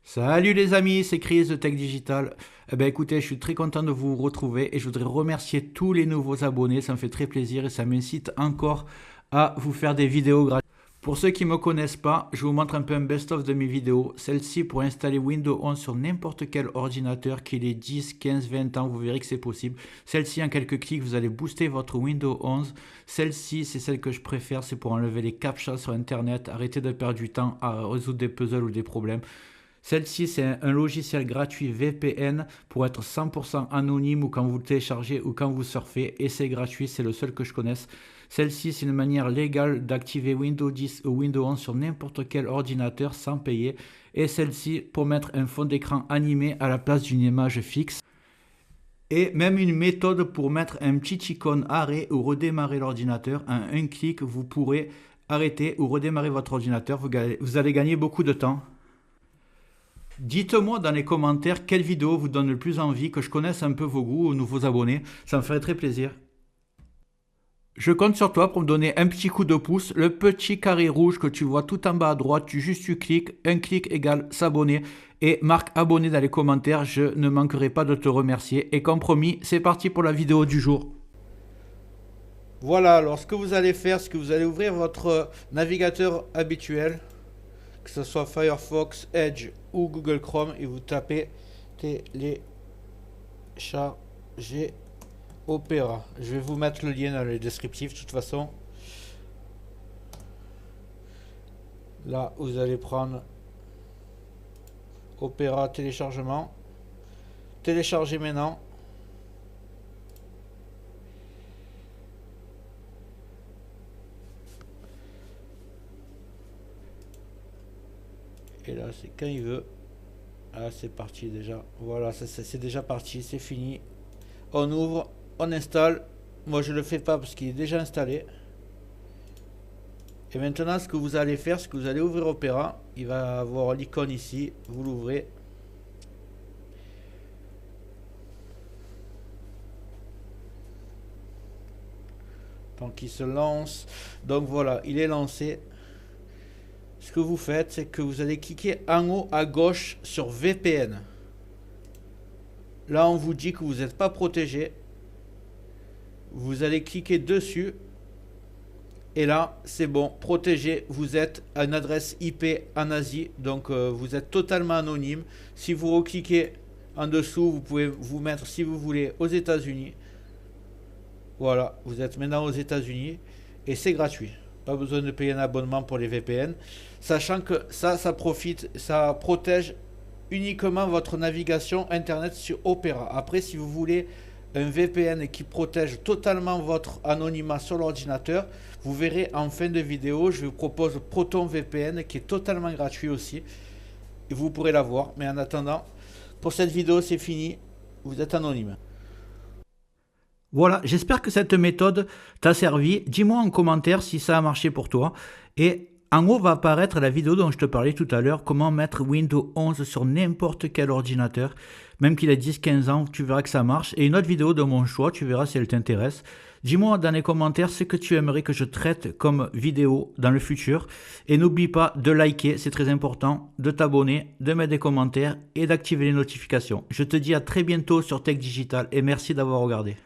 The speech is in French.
Salut les amis, c'est Chris de Tech Digital. Eh ben écoutez, je suis très content de vous retrouver et je voudrais remercier tous les nouveaux abonnés, ça me fait très plaisir et ça m'incite encore à vous faire des vidéos gratuites. Pour ceux qui ne me connaissent pas, je vous montre un peu un best-of de mes vidéos. Celle-ci pour installer Windows 11 sur n'importe quel ordinateur, qu'il ait 10, 15, 20 ans, vous verrez que c'est possible. Celle-ci, en quelques clics, vous allez booster votre Windows 11. Celle-ci, c'est celle que je préfère, c'est pour enlever les captchas sur Internet, arrêter de perdre du temps à résoudre des puzzles ou des problèmes. Celle-ci, c'est un logiciel gratuit VPN pour être 100% anonyme ou quand vous le téléchargez ou quand vous surfez. Et c'est gratuit, c'est le seul que je connaisse. Celle-ci, c'est une manière légale d'activer Windows 10 ou Windows 11 sur n'importe quel ordinateur sans payer. Et celle-ci, pour mettre un fond d'écran animé à la place d'une image fixe. Et même une méthode pour mettre un petit icône arrêt ou redémarrer l'ordinateur. En un clic, vous pourrez arrêter ou redémarrer votre ordinateur. Vous allez gagner beaucoup de temps. Dites-moi dans les commentaires quelle vidéo vous donne le plus envie, que je connaisse un peu vos goûts aux nouveaux abonnés, ça me ferait très plaisir. Je compte sur toi pour me donner un petit coup de pouce, le petit carré rouge que tu vois tout en bas à droite, tu cliques, un clic égale s'abonner et marque abonné dans les commentaires, je ne manquerai pas de te remercier. Et comme promis, c'est parti pour la vidéo du jour. Voilà, alors ce que vous allez faire, c'est que vous allez ouvrir votre navigateur habituel, que ce soit Firefox, Edge ou Google Chrome, et vous tapez télécharger Opera. Je vais vous mettre le lien dans le descriptif de toute façon. Là, vous allez prendre Opera téléchargement. Télécharger maintenant. Et là, c'est quand il veut. Ah, c'est parti déjà. Voilà, c'est déjà parti, c'est fini. On ouvre, on installe. Moi, je le fais pas parce qu'il est déjà installé. Et maintenant, ce que vous allez faire, c'est que vous allez ouvrir Opera. Il va avoir l'icône ici. Vous l'ouvrez. Donc, il se lance. Donc, voilà, il est lancé. Ce que vous faites, c'est que vous allez cliquer en haut à gauche sur VPN. Là, on vous dit que vous n'êtes pas protégé. Vous allez cliquer dessus. Et là, c'est bon, protégé. Vous êtes à une adresse IP en Asie. Donc, vous êtes totalement anonyme. Si vous recliquez en dessous, vous pouvez vous mettre, si vous voulez, aux États-Unis. Voilà, vous êtes maintenant aux États-Unis. Et c'est gratuit. Pas besoin de payer un abonnement pour les VPN. Sachant que ça protège uniquement votre navigation Internet sur Opera. Après, si vous voulez un VPN qui protège totalement votre anonymat sur l'ordinateur, vous verrez en fin de vidéo, je vous propose Proton VPN qui est totalement gratuit aussi. Et vous pourrez l'avoir. Mais en attendant, pour cette vidéo, c'est fini. Vous êtes anonyme. Voilà, j'espère que cette méthode t'a servi. Dis-moi en commentaire si ça a marché pour toi. Et en haut va apparaître la vidéo dont je te parlais tout à l'heure, comment mettre Windows 11 sur n'importe quel ordinateur. Même qu'il ait 10-15 ans, tu verras que ça marche. Et une autre vidéo de mon choix, tu verras si elle t'intéresse. Dis-moi dans les commentaires ce que tu aimerais que je traite comme vidéo dans le futur. Et n'oublie pas de liker, c'est très important, de t'abonner, de mettre des commentaires et d'activer les notifications. Je te dis à très bientôt sur Tech Digital et merci d'avoir regardé.